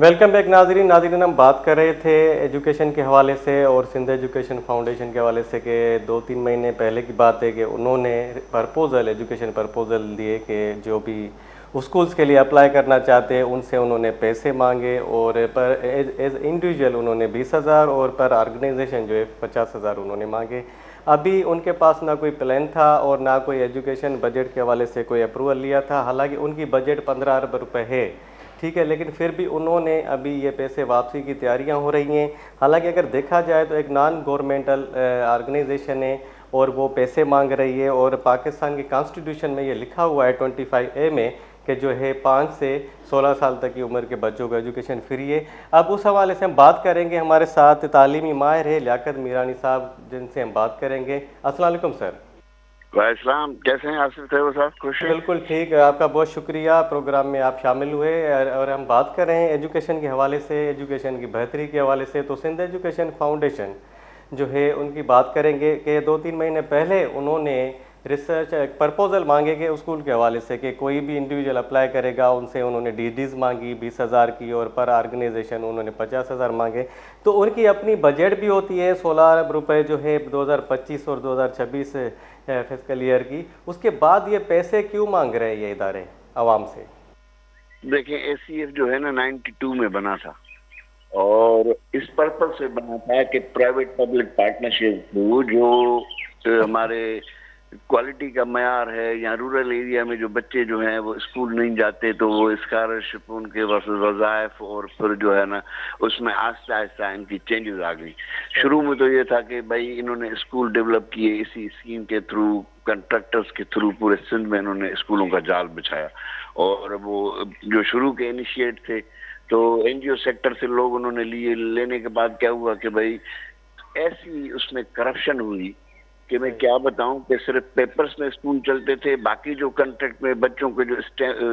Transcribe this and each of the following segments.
Welcome back नाजरीन। नाजरीन, हम बात कर रहे थे एजुकेशन के हवाले से और सिंध एजुकेशन फाउंडेशन के हवाले से कि 2-3 महीने पहले की बात है कि उन्होंने एजुकेशन प्रपोज़ल दिए कि जो भी स्कूल्स के लिए अप्लाई करना चाहते हैं उनसे उन्होंने पैसे मांगे और पर एज इंडिविजुअल उन्होंने 20,000 और पर ऑर्गेनाइजेशन जो है 50,000 उन्होंने मांगे। अभी उनके पास ना कोई प्लान था और ना कोई एजुकेशन बजट के हवाले से कोई अप्रूवल लिया था। हालांकि उनकी बजट 15 अरब रुपए है, ठीक है, लेकिन फिर भी उन्होंने अभी ये पैसे वापसी की तैयारियां हो रही हैं। हालांकि अगर देखा जाए तो एक नॉन गवर्नमेंटल ऑर्गेनाइजेशन है और वो पैसे मांग रही है और पाकिस्तान के कॉन्स्टिट्यूशन में ये लिखा हुआ है 25A में कि जो है 5 से 16 साल तक की उम्र के बच्चों को एजुकेशन फ्री है। अब उस हवाले से हम बात करेंगे, हमारे साथ तालीमी माहिर है लियाकत मीरानी साहब जिनसे हम बात करेंगे। अस्सलाम वालेकुम सर। वालेकुम, कैसे हैं आसिफ साहब? खुश हैं? बिल्कुल ठीक है, आपका बहुत शुक्रिया प्रोग्राम में आप शामिल हुए। और हम बात कर रहे हैं एजुकेशन के हवाले से, एजुकेशन की बेहतरी के हवाले से। तो सिंध एजुकेशन फाउंडेशन जो है उनकी बात करेंगे कि 2-3 महीने पहले उन्होंने रिसर्च प्रपोजल मांगे कि स्कूल के हवाले से कि कोई भी इंडिविजुअल अप्लाई करेगा उनसे उन्होंने डीडीज़ मांगी 20,000 की और पर ऑर्गेनाइजेशन उन्होंने 50,000 मांगे। तो उनकी अपनी बजट भी होती है 16 अरब रुपए जो है 2025 और 2026 फिस्कल ईयर की। उसके बाद ये पैसे क्यों मांग रहे हैं ये इदारे आवाम से? देखिए, एसीएफ जो है ना 92 में बना था और इस पर्पज से बना था कि प्राइवेट पब्लिक पार्टनरशिप जो हमारे क्वालिटी का मयार है या रूरल एरिया में जो बच्चे जो हैं वो स्कूल नहीं जाते तो वो स्कॉलरशिप उनके वज़ाइफ और फिर जो है ना उसमें आहिस्ता आहिस्ता इनकी चेंजेस आ गई। शुरू में तो ये था कि भाई इन्होंने स्कूल डेवलप किए इसी स्कीम के थ्रू, कंट्रैक्टर्स के थ्रू पूरे सिंध में इन्होंने स्कूलों का जाल बिछाया। और वो जो शुरू के इनिशिएट थे तो एनजीओ सेक्टर से लोग उन्होंने लिए, लेने के बाद क्या हुआ कि भाई ऐसी उसमें करप्शन हुई कि मैं क्या बताऊं कि सिर्फ पेपर्स में स्कूल चलते थे, बाकी जो कॉन्ट्रैक्ट में बच्चों को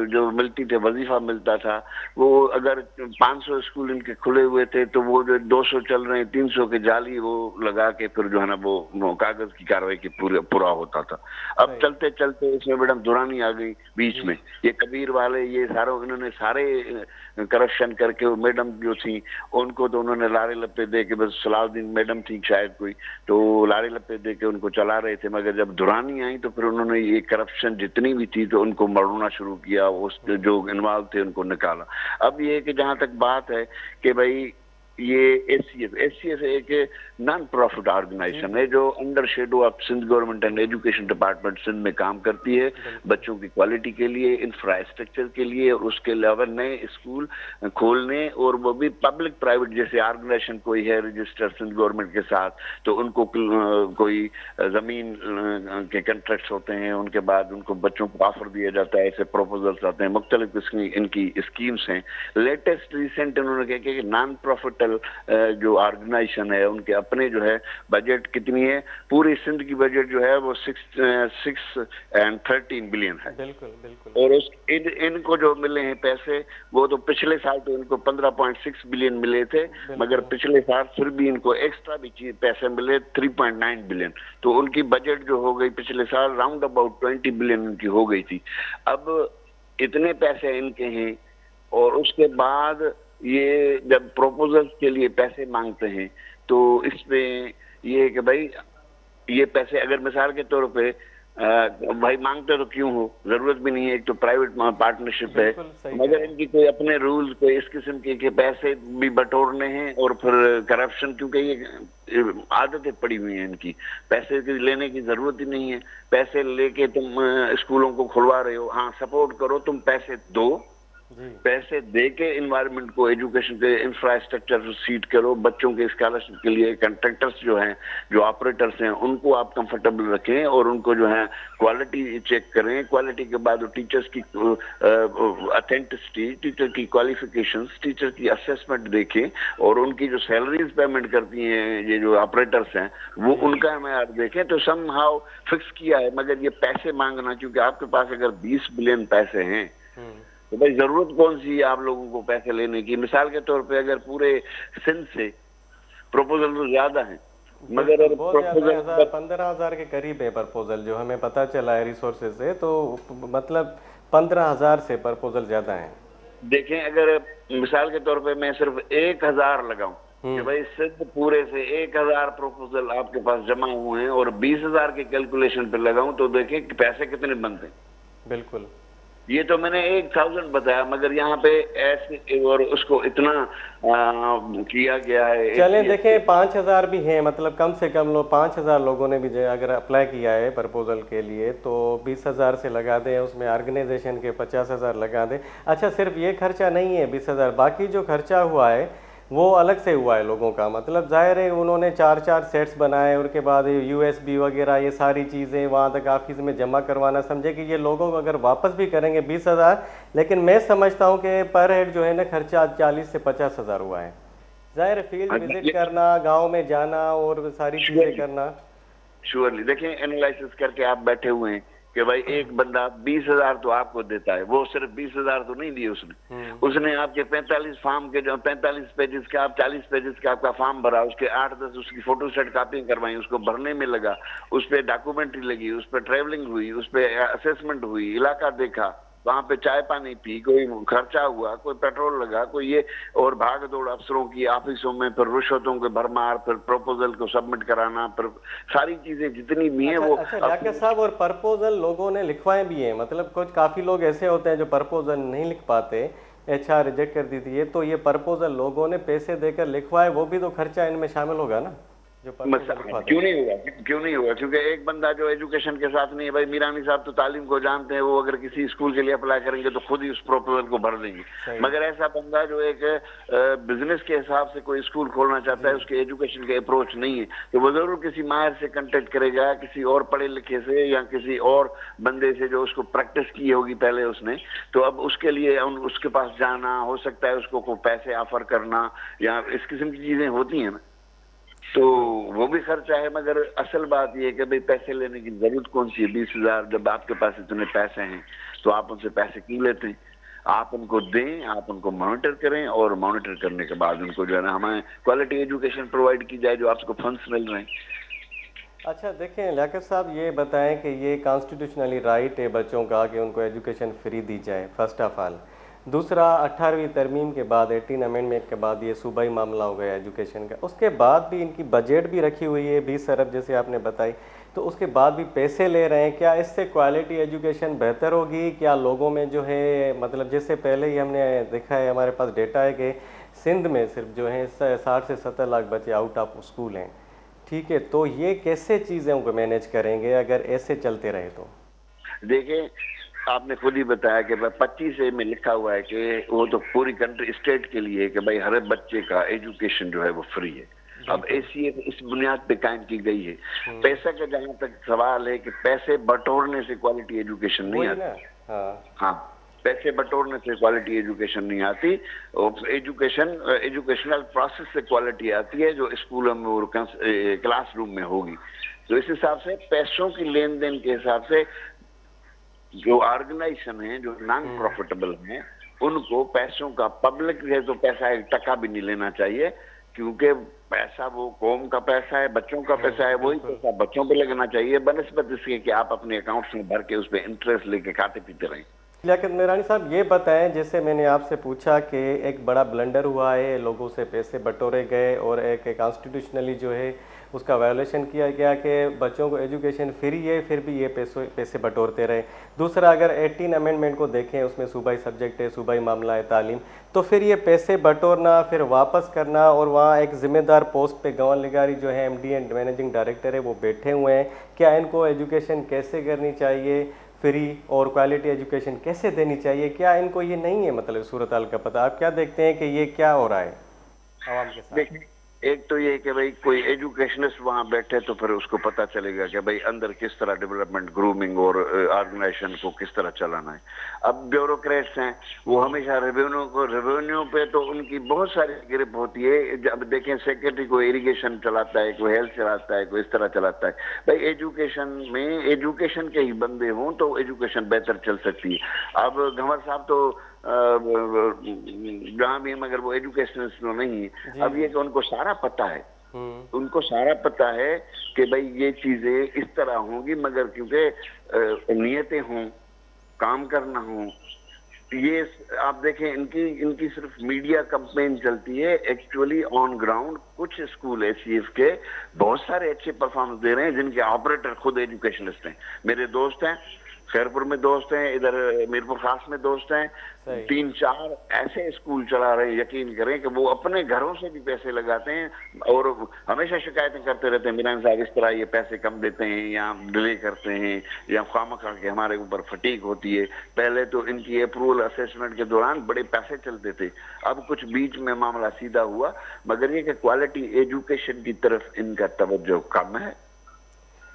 जो मिलती थे वजीफा मिलता था वो अगर 500 स्कूल इनके खुले हुए थे तो वो जो 200 चल रहे हैं 300 के जाली वो लगा के फिर जो है ना वो कागज की कार्रवाई की पूरा होता था। अब चलते चलते इसमें मैडम दुरानी आ गई बीच में, ये कबीर वाले ये इन्होंने सारे करप्शन करके वो मैडम जो थी उनको तो उन्होंने लारे लप्पे दे के, बस सलाउद्दीन मैडम थी शायद कोई, तो लारे लप्पे दे के उनको चला रहे थे। मगर जब दुरानी आई तो फिर उन्होंने ये करप्शन जितनी भी थी तो उनको मरोना शुरू किया, उस जो इन्वॉल्व थे उनको निकाला। अब ये कि जहां तक बात है कि भाई ये एससीएफ एक नॉन प्रॉफिट ऑर्गेनाइजेशन है जो under shadow of Sindh government and education department Sindh में काम करती है बच्चों की क्वालिटी के लिए, इंफ्रास्ट्रक्चर के लिए और उसके अलावा नए स्कूल खोलने, और वो भी पब्लिक प्राइवेट जैसे ऑर्गेनाइजेशन कोई है रजिस्टर सिंध गवर्नमेंट के साथ तो उनको कोई जमीन के कंट्रैक्ट होते हैं, उनके बाद उनको बच्चों को ऑफर दिया जाता है, ऐसे प्रपोजल्स आते हैं, मुख्तलिफ इनकी स्कीम्स हैं। लेटेस्ट रिसेंट उन्होंने कहा कि नॉन प्रॉफिट जो ऑर्गेनाइजेशन है उनके अपने जो है बजट कितनी है, पूरी सिंध की बजट जो है वो 613 बिलियन है। बिल्कुल बिल्कुल। और इनको जो मिले हैं पैसे वो तो पिछले साल तो इनको 15.6 बिलियन मिले थे, मगर पिछले साल फिर भी इनको एक्स्ट्रा भी पैसे मिले 3.9 बिलियन, तो उनकी बजट जो हो गई पिछले साल राउंड अबाउट 20 बिलियन उनकी हो गई थी। अब इतने पैसे इनके हैं और उसके बाद ये जब प्रपोजल्स के लिए पैसे मांगते हैं तो इसमें ये है कि भाई ये पैसे अगर मिसाल के तौर पे भाई मांगते तो क्यों हो, जरूरत भी नहीं है, एक तो प्राइवेट पार्टनरशिप है, मगर इनकी कोई अपने रूल्स कोई इस किस्म के पैसे भी बटोरने हैं और फिर करप्शन, क्योंकि ये आदतें पड़ी हुई हैं इनकी, पैसे लेने की जरूरत ही नहीं है, पैसे लेके तुम स्कूलों को खुलवा रहे हो, हाँ सपोर्ट करो, तुम पैसे दो, पैसे दे के इन्वायरमेंट को एजुकेशन के इंफ्रास्ट्रक्चर सीट करो, बच्चों के स्कॉलरशिप के लिए कंट्रैक्टर्स जो हैं जो ऑपरेटर्स हैं उनको आप कंफर्टेबल रखें और उनको जो है क्वालिटी चेक करें, क्वालिटी के बाद टीचर्स की ऑथेंटिसिटी, टीचर की क्वालिफिकेशंस, टीचर की असेसमेंट देखें और उनकी जो सैलरीज पेमेंट करती हैं ये जो ऑपरेटर्स हैं वो उनका मैयार देखें, तो सम हाउ फिक्स किया है। मगर ये पैसे मांगना, क्योंकि आपके पास अगर 20 बिलियन पैसे हैं तो भाई जरूरत कौन सी है आप लोगों को पैसे लेने की? मिसाल के तौर पे अगर पूरे सिंध से प्रपोजल तो ज्यादा है, मगर 15,000 के करीब है प्रपोजल, जो हमें पता चला है रिसोर्सेज से, तो मतलब 15,000 से प्रपोजल ज्यादा है। देखें, अगर मिसाल के तौर पे मैं सिर्फ 1,000 लगाऊं कि भाई सिर्फ पूरे से 1,000 प्रपोजल आपके पास जमा हुए हैं और 20,000 के कैलकुलेशन पे लगाऊं, तो देखें कि पैसे कितने बनते हैं। बिल्कुल। ये तो मैंने 1,000 बताया, मगर यहाँ पे ऐसे और उसको इतना किया गया है। चलें देखें 5,000 भी हैं, मतलब कम से कम लोग 5,000 लोगों ने भी अगर अप्लाई किया है प्रपोजल के लिए तो 20,000 से लगा दें, उसमें ऑर्गेनाइजेशन के 50,000 लगा दें। अच्छा, सिर्फ ये खर्चा नहीं है 20,000, बाकी जो खर्चा हुआ है वो अलग से हुआ है लोगों का। मतलब जाहिर है उन्होंने 4-4 सेट्स बनाए, उसके बाद USB वगैरह ये सारी चीज़ें वहाँ तक ऑफिस में जमा करवाना। समझे कि ये लोगों को अगर वापस भी करेंगे 20,000, लेकिन मैं समझता हूँ कि पर हेड जो है ना खर्चा 40 से 50,000 हुआ है। जाहिर फील्ड विजिट करना, गांव में जाना और सारी चीज़ें करना। श्योरली देखें, एनालिसिस करके आप बैठे हुए हैं कि भाई एक बंदा 20,000 तो आपको देता है, वो सिर्फ 20,000 तो नहीं दिए उसने आपके 45 फॉर्म के जो 45 पेजेस का, आप 40 पेजेस का आपका फॉर्म भरा, उसके 8-10 उसकी फोटो सेट कॉपी करवाई, उसको भरने में लगा, उस पर डॉक्यूमेंट्री लगी, उस पर ट्रेवलिंग हुई, उस पर असेसमेंट हुई, इलाका देखा, वहां पे चाय पानी पी, कोई खर्चा हुआ, कोई पेट्रोल लगा, कोई ये, और भाग दौड़ अफसरों की ऑफिसों में, फिर रुश्वतों के भरमार, फिर प्रपोजल को सबमिट कराना, फिर सारी चीजें जितनी भी हैं वो। अच्छा लियाकत साहब, और प्रपोजल लोगों ने लिखवाए भी हैं, मतलब कुछ काफ़ी लोग ऐसे होते हैं जो प्रपोजल नहीं लिख पाते, HR रिजेक्ट कर दी थी ये, तो ये प्रपोजल लोगों ने पैसे देकर लिखवाए, वो भी तो खर्चा इनमें शामिल होगा ना जो क्यों नहीं होगा, क्यों नहीं होगा? क्योंकि एक बंदा जो एजुकेशन के साथ नहीं है, भाई मीरानी साहब तो तालीम को जानते हैं, वो अगर किसी स्कूल के लिए अप्लाई करेंगे तो खुद ही उस प्रपोजल को भर देंगे। मगर ऐसा बंदा जो एक बिजनेस के हिसाब से कोई स्कूल खोलना चाहता है, उसके एजुकेशन के अप्रोच नहीं है, तो वो जरूर किसी माहिर से कांटेक्ट करेगा, किसी और पढ़े लिखे से या किसी और बंदे से जो उसको प्रैक्टिस की होगी पहले उसने, तो अब उसके लिए उसके पास जाना, हो सकता है उसको कोई पैसे ऑफर करना या इस किस्म की चीजें होती हैं ना, तो वो भी खर्चा है। मगर असल बात ये है कि भाई पैसे लेने की जरूरत कौन सी है? 20,000 जब आपके पास इतने पैसे हैं तो आप उनसे पैसे क्यों लेते हैं? आप उनको दें, आप उनको मॉनिटर करें, और मॉनिटर करने के बाद उनको जो है ना हमें क्वालिटी एजुकेशन प्रोवाइड की जाए जो आपको फंड्स मिल रहे हैं। अच्छा देखें लियाकत साहब, ये बताएं कि ये कॉन्स्टिट्यूशनली राइट है बच्चों का कि उनको एजुकेशन फ्री दी जाए, फर्स्ट ऑफ ऑल। दूसरा, 18वीं तरमीम के बाद 18 अमेंडमेंट के बाद ये सूबाई मामला हो गया एजुकेशन का, उसके बाद भी इनकी बजट भी रखी हुई है 20 अरब जैसे आपने बताई, तो उसके बाद भी पैसे ले रहे हैं। क्या इससे क्वालिटी एजुकेशन बेहतर होगी? क्या लोगों में जो है, मतलब जैसे पहले ही हमने देखा है, हमारे पास डेटा है कि सिंध में सिर्फ जो है 60 से 70 लाख बच्चे आउट ऑफ स्कूल हैं, ठीक है, तो ये कैसे चीज़ों को मैनेज करेंगे अगर ऐसे चलते रहे तो? देखिए, आपने खुद ही बताया कि 25A में लिखा हुआ है कि वो तो पूरी कंट्री स्टेट के लिए है कि भाई हर बच्चे का एजुकेशन जो है वो फ्री है। अब ACA इस बुनियाद पे कायम की गई है। पैसा का जहां तक सवाल है कि पैसे बटोरने से क्वालिटी एजुकेशन नहीं आती। हाँ, पैसे बटोरने से क्वालिटी एजुकेशन नहीं आती, एजुकेशनल प्रोसेस से क्वालिटी आती है जो स्कूलों में और क्लासरूम में होगी। तो इस हिसाब से पैसों की लेन देन के हिसाब से जो ऑर्गेनाइजेशन है, जो नॉन प्रॉफिटेबल है, उनको पैसों का, पब्लिक है तो पैसा 1 टका भी नहीं लेना चाहिए, क्योंकि पैसा वो कौम का पैसा है, बच्चों का पैसा है, वही पैसा बच्चों पे लगना चाहिए, बनस्बत इसके कि आप अपने अकाउंट्स में भर के उस पर इंटरेस्ट लेके खाते पीते रहें। लियाकत मीरानी साहब, ये बताएं, जैसे मैंने आपसे पूछा कि एक बड़ा ब्लंडर हुआ है, लोगों से पैसे बटोरे गए और एक कॉन्स्टिट्यूशनली जो है उसका वायोलेशन किया गया कि बच्चों को एजुकेशन फ्री है, फिर भी ये पैसे बटोरते रहे। दूसरा, अगर 18 अमेंडमेंट को देखें, उसमें सूबाई सब्जेक्ट है, सूबाई मामला है तालीम, तो फिर ये पैसे बटोरना, फिर वापस करना, और वहाँ एक ज़िम्मेदार पोस्ट पे गवर्नर लिगारी जो है MD एंड मैनेजिंग डायरेक्टर है वो बैठे हुए हैं। क्या इनको एजुकेशन कैसे करनी चाहिए फ्री, और क्वालिटी एजुकेशन कैसे देनी चाहिए? क्या इनको ये नहीं है मतलब सूरत हाल का पता? आप क्या देखते हैं कि ये क्या हो रहा है आवाम के साथ? एक तो ये कि भाई कोई एजुकेशनिस्ट वहां बैठे तो फिर उसको पता चलेगा कि भाई अंदर किस तरह डेवलपमेंट, ग्रूमिंग और ऑर्गेनाइजेशन को किस तरह चलाना है। अब ब्यूरोक्रेट्स हैं, वो हमेशा रेवेन्यू पे तो उनकी बहुत सारी गिरफ्त होती है। जब देखें, सेक्रेटरी को इरिगेशन चलाता है, कोई हेल्थ चलाता है, कोई इस तरह चलाता है। भाई एजुकेशन में एजुकेशन के ही बंदे हों तो एजुकेशन बेहतर चल सकती है। अब गंवर साहब तो जहाँ भी, मगर वो एजुकेशनिस्ट तो नहीं है। अब ये कि उनको सारा पता है, उनको सारा पता है कि भाई ये चीजें इस तरह होंगी, मगर क्योंकि नियतें हों, काम करना हो, ये आप देखें, इनकी इनकी सिर्फ मीडिया कैंपेन चलती है। एक्चुअली ऑन ग्राउंड कुछ स्कूल एचसीएफ के बहुत सारे अच्छे परफॉर्मेंस दे रहे हैं, जिनके ऑपरेटर खुद एजुकेशनिस्ट हैं। मेरे दोस्त हैं, खैरपुर में दोस्त हैं, इधर मीरपुर खास में दोस्त हैं, 3-4 ऐसे स्कूल चला रहे हैं। यकीन करें कि वो अपने घरों से भी पैसे लगाते हैं और हमेशा शिकायतें करते रहते हैं, मीरान साहब इस तरह ये पैसे कम देते हैं या डिले करते हैं या खामखा के हमारे ऊपर फटीक होती है। पहले तो इनकी अप्रूवल असेसमेंट के दौरान बड़े पैसे चलते थे, अब कुछ बीच में मामला सीधा हुआ, मगर ये कि क्वालिटी एजुकेशन की तरफ इनका तवज्जो कम है।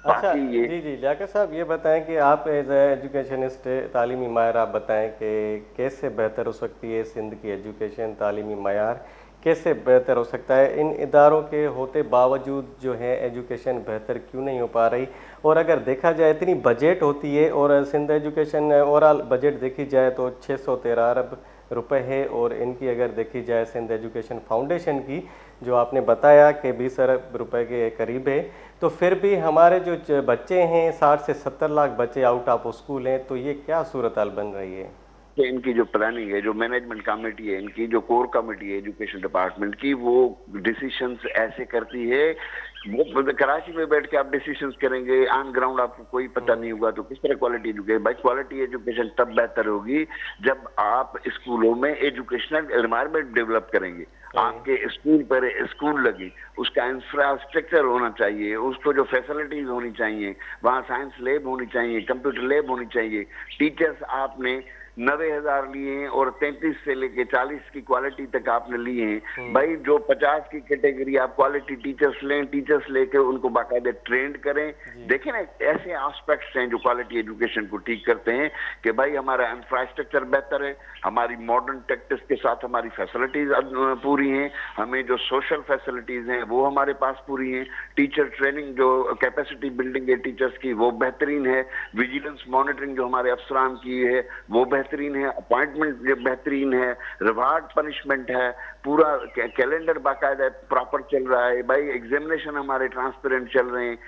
अच्छा जी जी लियाकत साहब, ये बताएं कि आप एज एजुकेशनिस्ट, तालीमी मायार आप बताएं कि कैसे बेहतर हो सकती है सिंध की एजुकेशन, तालीमी मायार कैसे बेहतर हो सकता है? इन इदारों के होते बावजूद जो है एजुकेशन बेहतर क्यों नहीं हो पा रही? और अगर देखा जाए इतनी बजट होती है और सिंध एजुकेशन ओवरऑल बजट देखी जाए तो 613 अरब रुपए है, और इनकी अगर देखी जाए सिंध एजुकेशन फाउंडेशन की जो आपने बताया कि 20 अरब रुपए के करीब है, तो फिर भी हमारे जो बच्चे हैं 60 से 70 लाख बच्चे आउट ऑफ स्कूल हैं, तो ये क्या सूरत हाल बन रही है? कि इनकी जो प्लानिंग है, जो मैनेजमेंट कमेटी है, इनकी जो कोर कमेटी है एजुकेशन डिपार्टमेंट की, वो डिसीशंस ऐसे करती है। वो कराची में बैठ के आप डिसीशंस करेंगे, ऑन ग्राउंड आपको कोई पता नहीं होगा, तो किस तरह क्वालिटी एजुकेशन? भाई क्वालिटी एजुकेशन तब बेहतर होगी जब आप स्कूलों में एजुकेशनल एनवायरनमेंट डेवलप करेंगे। आपके स्कूल पर स्कूल लगी, उसका इंफ्रास्ट्रक्चर होना चाहिए, उसको जो फैसिलिटीज होनी चाहिए, वहाँ साइंस लैब होनी चाहिए, कंप्यूटर लैब होनी चाहिए। टीचर्स आपने 90,000 लिए हैं और 33 से लेके 40 की क्वालिटी तक आपने लिए हैं। भाई जो 50 की कैटेगरी आप क्वालिटी टीचर्स लें, टीचर्स लेके उनको बाकायदे ट्रेंड करें। देखें ना, ऐसे एस्पेक्ट्स हैं जो क्वालिटी एजुकेशन को ठीक करते हैं कि भाई हमारा इंफ्रास्ट्रक्चर बेहतर है, हमारी मॉडर्न टेक्टिक्स के साथ हमारी फैसिलिटीज पूरी हैं, हमें जो सोशल फैसिलिटीज हैं वो हमारे पास पूरी हैं, टीचर ट्रेनिंग जो कैपेसिटी बिल्डिंग है टीचर्स की वो बेहतरीन है, विजिलेंस मॉनिटरिंग जो हमारे अफसरान की है वो बेहतरीन है, अपॉइंटमेंट बेहतरीन है, रिवार्ड पनिशमेंट है, पूरा कैलेंडर बाकायदा प्रॉपर चल रहा है। भाई एग्जामिनेशन हमारे ट्रांसपेरेंट चल रहे हैं,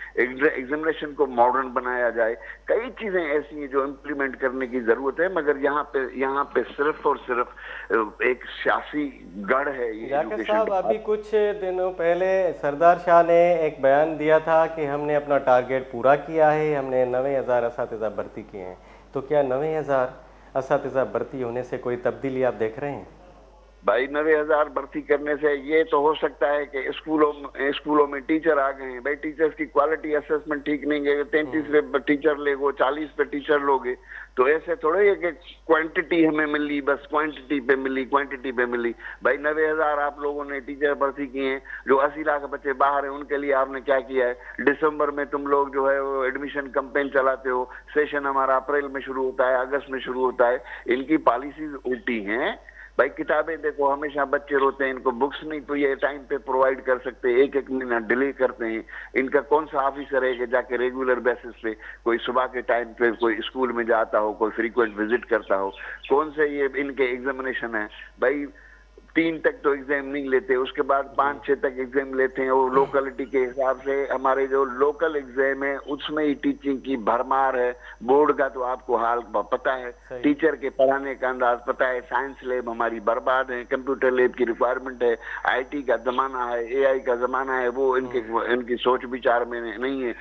एग्जामिनेशन को मॉडर्न बनाया जाए। कई चीजें ऐसी हैं जो इम्प्लीमेंट करने की जरूरत है, मगर यहाँ पे सिर्फ और सिर्फ एक सियासी गढ़ है। लियाकत साहब, अभी कुछ दिनों पहले सरदार शाह ने एक बयान दिया था कि हमने अपना टारगेट पूरा किया है, हमने 90,000 असातिज़ा भर्ती किए हैं। तो क्या 90,000 असातिज़ा भर्ती होने से कोई तब्दीली आप देख रहे हैं? भाई 90,000 भर्ती करने से ये तो हो सकता है कि स्कूलों में टीचर आ गए हैं। भाई टीचर्स की क्वालिटी असेसमेंट ठीक नहीं है, 33 पे टीचर ले गो, 40 पे टीचर लोगे, तो ऐसे थोड़े है कि क्वांटिटी हमें मिली, बस क्वांटिटी पे मिली। भाई 90,000 आप लोगों ने टीचर भर्ती किए हैं, जो 80 लाख बच्चे बाहर हैं उनके लिए आपने क्या किया है? दिसंबर में तुम लोग जो है वो एडमिशन कैंपेन चलाते हो, सेशन हमारा अप्रैल में शुरू होता है, अगस्त में शुरू होता है। इनकी पॉलिसीज उल्टी हैं। भाई किताबें देखो, हमेशा बच्चे रोते हैं, इनको बुक्स नहीं तो ये टाइम पे प्रोवाइड कर सकते, एक महीना डिले करते हैं। इनका कौन सा ऑफिसर है कि जाके रेगुलर बेसिस पे कोई सुबह के टाइम पे कोई स्कूल में जाता हो, कोई फ्रीक्वेंट विजिट करता हो? कौन से ये इनके एग्जामिनेशन है? भाई 3 तक तो एग्जाम नहीं लेते, उसके बाद 5-6 तक एग्जाम लेते हैं, और लोकेलिटी के हिसाब से हमारे जो लोकल एग्जाम है उसमें ही टीचिंग की भरमार है। बोर्ड का तो आपको हाल पता है, टीचर के पढ़ाने का अंदाज पता है। साइंस लैब हमारी बर्बाद है, कंप्यूटर लैब की रिक्वायरमेंट है, आईटी का जमाना है, एआई का जमाना है, वो इनकी सोच विचार में नहीं है।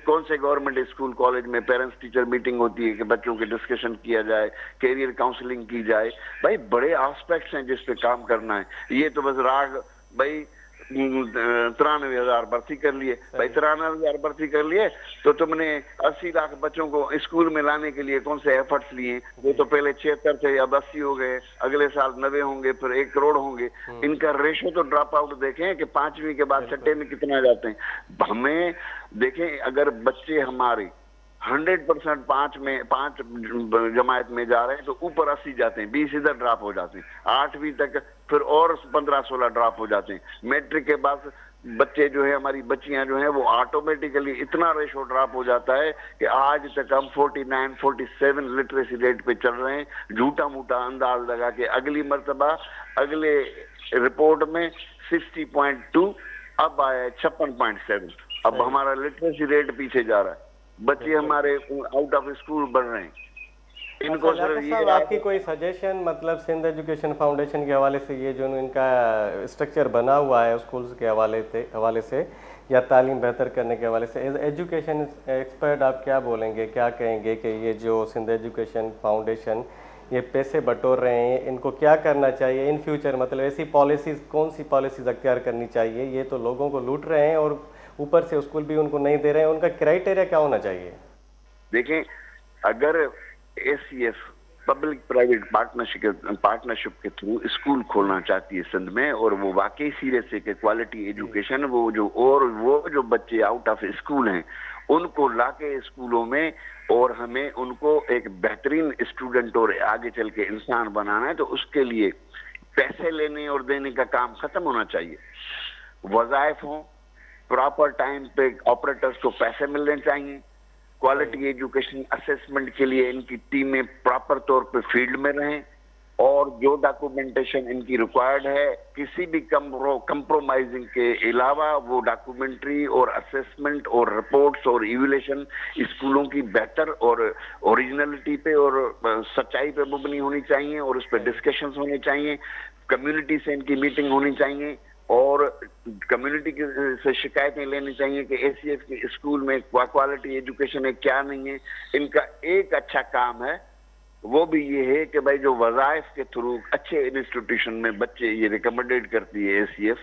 कौन से गवर्नमेंट स्कूल कॉलेज में पेरेंट्स टीचर मीटिंग होती है कि बच्चों के डिस्कशन किया जाए, कैरियर काउंसलिंग की जाए? भाई बड़े एस्पेक्ट्स हैं जिस पे काम करना है। ये तो बस राग भाई 93,000 भर्ती कर लिए। भाई 93,000 भर्ती कर लिए तो तुमने 80 लाख बच्चों को स्कूल में लाने के लिए कौन से एफर्ट्स लिए? वो तो पहले 76 थे, अब 80 हो गए, अगले साल 90 होंगे, फिर 1 करोड़ होंगे। इनका रेशो तो ड्रॉप आउट देखें कि 5वीं के बाद छठे में कितना जाते हैं। हमें देखें, अगर बच्चे हमारे 100% 5 जमात में जा रहे हैं तो ऊपर 80 जाते हैं, 20 इधर ड्रॉप हो जाते हैं, 8वीं तक फिर और 15-16 ड्रॉप हो जाते हैं। मैट्रिक के बाद बच्चे जो है, हमारी बच्चियां जो हैं, वो ऑटोमेटिकली इतना रेशो ड्रॉप हो जाता है कि आज तक हम 49-47 लिटरेसी रेट पे चल रहे हैं। झूठा मूठा अंदाज लगा के अगली मर्तबा अगले रिपोर्ट में 60.2, अब आया 56.7। अब हमारा लिटरेसी रेट पीछे जा रहा है, बच्चे हमारे आउट ऑफ स्कूल बढ़ रहे हैं। इनको अच्छा सर लियाकत ये साहब, रहा आपकी कोई सजेशन, मतलब सिंध एजुकेशन फाउंडेशन के हवाले से ये जो इनका स्ट्रक्चर बना हुआ है स्कूल्स के हवाले से या तालीम बेहतर करने के हवाले से, एज एजुकेशन एक्सपर्ट आप क्या बोलेंगे, क्या कहेंगे कि ये जो सिंध एजुकेशन फाउंडेशन ये पैसे बटोर रहे हैं, इनको क्या करना चाहिए इन फ्यूचर? मतलब ऐसी पॉलिसीज़, कौन सी पॉलिसीज़ अख्तियार करनी चाहिए? ये तो लोगों को लूट रहे हैं और ऊपर से स्कूल भी उनको नहीं दे रहे हैं, उनका क्राइटेरिया क्या होना चाहिए? देखें, अगर एसीएफ पब्लिक प्राइवेट पार्टनरशिप के थ्रू स्कूल खोलना चाहती है सिंध में, और वो वाकई सीरियस है कि क्वालिटी एजुकेशन वो जो बच्चे आउट ऑफ स्कूल हैं उनको लाके स्कूलों में, और हमें उनको एक बेहतरीन स्टूडेंट और आगे चल के इंसान बनाना है, तो उसके लिए पैसे लेने और देने का काम खत्म होना चाहिए। वज़ाइफ हों, प्रॉपर टाइम पे ऑपरेटर्स को पैसे मिलने चाहिए, क्वालिटी एजुकेशन असेसमेंट के लिए इनकी टीमें प्रॉपर तौर पे फील्ड में रहें, और जो डॉक्यूमेंटेशन इनकी रिक्वायर्ड है किसी भी कंप्रोमाइजिंग के अलावा वो डॉक्यूमेंट्री और असेसमेंट और रिपोर्ट्स और इवैल्यूएशन स्कूलों की बेहतर और ओरिजिनलिटी पे और सच्चाई पे मुबनी होनी चाहिए, और उस पर डिस्कशंस होने चाहिए, कम्युनिटी से इनकी मीटिंग होनी चाहिए, और कम्युनिटी से शिकायतें लेनी चाहिए कि एसीएफ के स्कूल में क्वालिटी एजुकेशन है क्या नहीं है। इनका एक अच्छा काम है, वो भी ये है कि भाई जो वज़ाइफ के थ्रू अच्छे इंस्टीट्यूशन में बच्चे ये रिकमेंडेड करती है एसीएफ,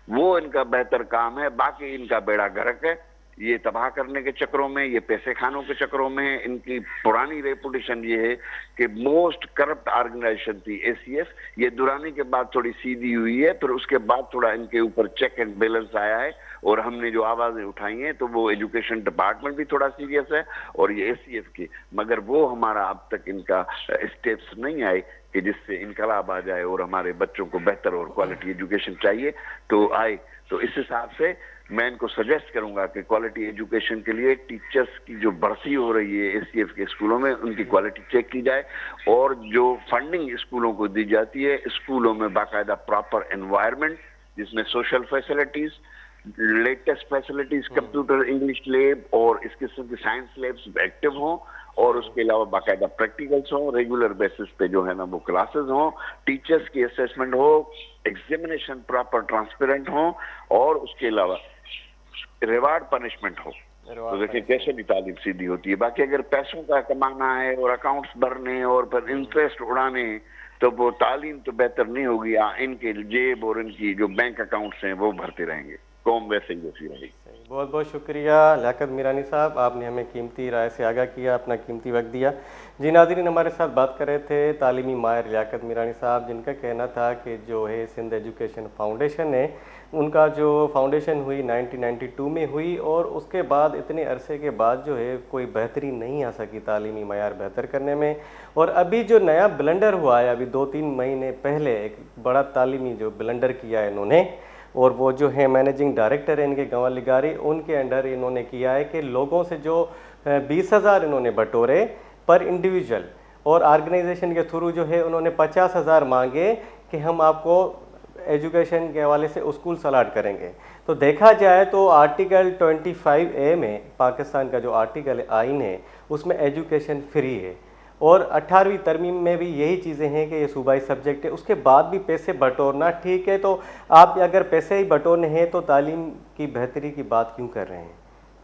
वो इनका बेहतर काम है। बाकी इनका बेड़ा गर्क है, ये तबाह करने के चक्करों में, ये पैसे खानों के चक्करों में। इनकी पुरानी रेपुटेशन ये है कि मोस्ट करप्ट ऑर्गेनाइजेशन थी एसीएफ, ये दुरानी के बाद थोड़ी सीधी हुई है, फिर उसके बाद थोड़ा इनके ऊपर चेक एंड बैलेंस आया है, और हमने जो आवाजें उठाई हैं तो वो एजुकेशन डिपार्टमेंट भी थोड़ा सीरियस है और ये एसीएफ की, मगर वो हमारा अब तक इनका स्टेप्स नहीं आए कि जिससे इनकलाब आ जाए और हमारे बच्चों को बेहतर और क्वालिटी एजुकेशन चाहिए तो आए। तो इस हिसाब से मैं इनको सजेस्ट करूंगा कि क्वालिटी एजुकेशन के लिए टीचर्स की जो भर्ती हो रही है एसीएफ के स्कूलों में उनकी क्वालिटी चेक की जाए, और जो फंडिंग स्कूलों को दी जाती है स्कूलों में बाकायदा प्रॉपर एनवायरनमेंट जिसमें social facilities, latest facilities, computer English lab और इस किस्म के साइंस लैब्स एक्टिव हों, और उसके अलावा बाकायदा प्रैक्टिकल्स हों, रेगुलर बेसिस पे जो है ना वो क्लासेस हों, टीचर्स की असेसमेंट हो, एग्जामिनेशन प्रॉपर ट्रांसपेरेंट हो, और उसके अलावा रिवार्ड पनिशमेंट हो। तो देखिए कैसे भी तालीम सीधी होती है। बाकी अगर पैसों का कमाना है और अकाउंट्स भरने और फिर इंटरेस्ट उड़ाने तो वो तालीम तो बेहतर नहीं होगी, इनके जेब और इनकी जो बैंक अकाउंट्स हैं वो भरते रहेंगे, कौम वैसे ही जैसी रहेगी। बहुत बहुत शुक्रिया लियाकत मीरानी साहब, आपने हमें कीमती राय से आगाह किया, अपना कीमती वक्त दिया। जी नाज़रीन, हमारे साथ बात कर रहे थे तालीमी माहिर लियाकत मीरानी साहब, जिनका कहना था कि जो है सिंध एजुकेशन फाउंडेशन है, उनका जो फाउंडेशन हुई 1992 में हुई, और उसके बाद इतने अरसे के बाद जो है कोई बेहतरी नहीं आ सकी तालीमी मायार बेहतर करने में। और अभी जो नया ब्लेंडर हुआ है, अभी 2-3 महीने पहले एक बड़ा तालीमी जो ब्लेंडर किया है इन्होंने, और वो जो है मैनेजिंग डायरेक्टर है इनके गंवा लिगारी, उनके अंडर इन्होंने किया है कि लोगों से जो 20,000 इन्होंने बटोरे पर इंडिविजुअल, और ऑर्गेनाइजेशन के थ्रू जो है उन्होंने 50,000 मांगे कि हम आपको एजुकेशन के हवाले से स्कूल अलॉट करेंगे। तो देखा जाए तो आर्टिकल 25A में, पाकिस्तान का जो आर्टिकल आइन है, उसमें एजुकेशन फ्री है, और 18वीं तरमीम में भी यही चीज़ें हैं कि ये सूबाई सब्जेक्ट है। उसके बाद भी पैसे बटोरना ठीक है, तो आप अगर पैसे ही बटोरने हैं तो तालीम की बेहतरी की बात क्यों कर रहे हैं?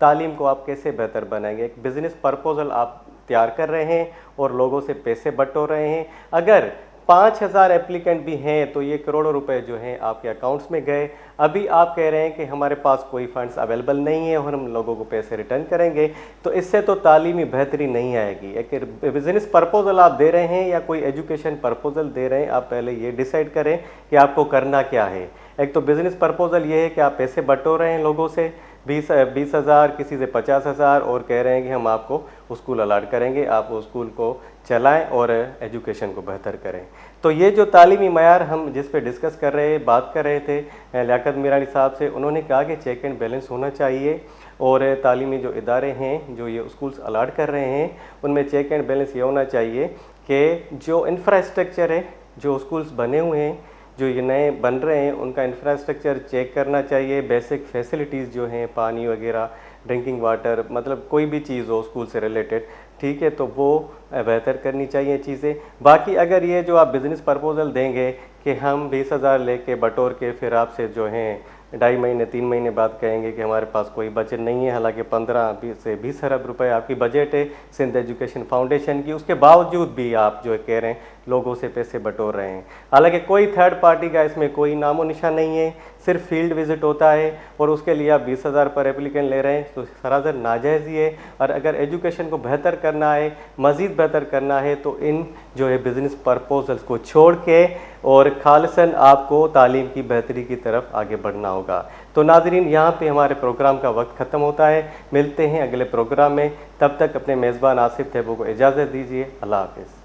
तालीम को आप कैसे बेहतर बनाएंगे? एक बिज़नेस प्रपोजल आप तैयार कर रहे हैं और लोगों से पैसे बटोर रहे हैं। अगर 5,000 एप्लीकेंट भी हैं तो ये करोड़ों रुपए जो हैं आपके अकाउंट्स में गए। अभी आप कह रहे हैं कि हमारे पास कोई फंड्स अवेलेबल नहीं है और हम लोगों को पैसे रिटर्न करेंगे, तो इससे तो तालीमी बेहतरी नहीं आएगी। एक बिज़नेस प्रपोजल आप दे रहे हैं या कोई एजुकेशन प्रपोजल दे रहे हैं, आप पहले ये डिसाइड करें कि आपको करना क्या है। एक तो बिज़नेस प्रपोजल ये है कि आप पैसे बटोर रहे हैं लोगों से 20,000, किसी से 50,000, और कह रहे हैं कि हम आपको स्कूल अलॉट करेंगे, आप उस स्कूल को चलाएं और एजुकेशन को बेहतर करें। तो ये जो तालीमी मयार हम जिस पे डिस्कस कर रहे हैं, बात कर रहे थे लियाकत मीरानी साहब से, उन्होंने कहा कि चेक एंड बैलेंस होना चाहिए, और तालीमी जो इदारे हैं जो ये स्कूल्स अलॉट कर रहे हैं उनमें चेक एंड बैलेंस ये होना चाहिए कि जो इंफ्रास्ट्रक्चर है, जो स्कूल्स बने हुए हैं, जो ये नए बन रहे हैं, उनका इंफ्रास्ट्रक्चर चेक करना चाहिए। बेसिक फैसिलिटीज़ जो हैं, पानी वगैरह, ड्रिंकिंग वाटर, मतलब कोई भी चीज़ हो स्कूल से रिलेटेड, ठीक है, तो वो बेहतर करनी चाहिए चीज़ें। बाकी अगर ये जो आप बिज़नेस प्रपोजल देंगे कि हम 20,000 लेके बटोर के फिर आपसे जो हैं 2.5 महीने 3 महीने बाद कहेंगे कि हमारे पास कोई बजट नहीं है, हालांकि 15 से 20 अरब रुपए आपकी बजट है सिंध एजुकेशन फाउंडेशन की, उसके बावजूद भी आप जो कह रहे हैं लोगों से पैसे बटोर रहे हैं। हालांकि कोई थर्ड पार्टी का इसमें कोई नामो निशान नहीं है, सिर्फ फील्ड विजिट होता है और उसके लिए आप 20,000 पर एप्लीकेंट ले रहे हैं, तो सरासर नाजायज़ ही है। और अगर एजुकेशन को बेहतर करना है, मज़ीद बेहतर करना है, तो इन जो है बिज़नेस प्रपोजल्स को छोड़ के और खालिसन आपको तालीम की बेहतरी की तरफ आगे बढ़ना होगा। तो नाज़रीन, यहाँ पे हमारे प्रोग्राम का वक्त ख़त्म होता है, मिलते हैं अगले प्रोग्राम में, तब तक अपने मेज़बान आसिफ थेबो को इजाज़त दीजिए। अल्लाह हाफ़िज़।